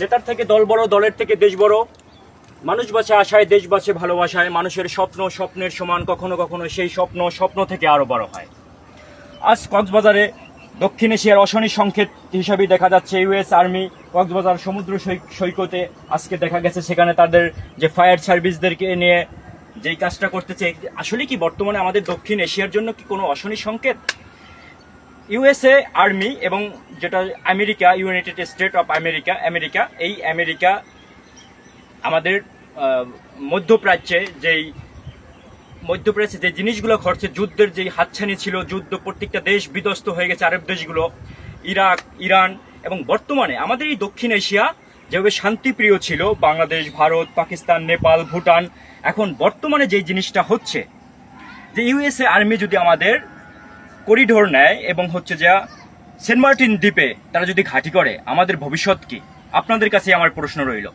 নেতার থেকে দল বড়, দলের থেকে দেশ বড়। মানুষ বাঁচে আশায়, দেশ বাঁচে ভালোবাসায়। মানুষের স্বপ্ন স্বপ্নের সমান, কখনো কখনো সেই স্বপ্ন স্বপ্ন থেকে আরও বড় হয়। আজ কক্সবাজারে দক্ষিণ এশিয়ার অশনি সংকেত হিসাবে দেখা যাচ্ছে ইউএস আর্মি কক্সবাজার সমুদ্র সৈকতে আজকে দেখা গেছে সেখানে তাদের যে ফায়ার সার্ভিসদেরকে নিয়ে যেই কাজটা করতেছে, আসলে কি বর্তমানে আমাদের দক্ষিণ এশিয়ার জন্য কি কোনো অশনি সংকেত? ইউএসএ আর্মি এবং যেটা America, United state of America, এই আমেরিকা আমাদের মধ্যপ্রাচ্যে যে জিনিসগুলো ঘটছে, যুদ্ধের যেই হাতছানি ছিল, যুদ্ধ প্রত্যেকটা দেশ বিধ্বস্ত হয়ে গেছে, আরব দেশগুলো, ইরাক, ইরান, এবং বর্তমানে আমাদের এই দক্ষিণ এশিয়া যেভাবে শান্তিপ্রিয় ছিল, বাংলাদেশ, ভারত, পাকিস্তান, নেপাল, ভুটান, এখন বর্তমানে যেই জিনিসটা হচ্ছে যে ইউএসএ আর্মি যদি আমাদের করিডোর নেয় এবং হচ্ছে যা সেন্ট মার্টিন দ্বীপে তারা যদি ঘাঁটি করে, আমাদের ভবিষ্যৎ কি? আপনাদের কাছে আমার প্রশ্ন রইল।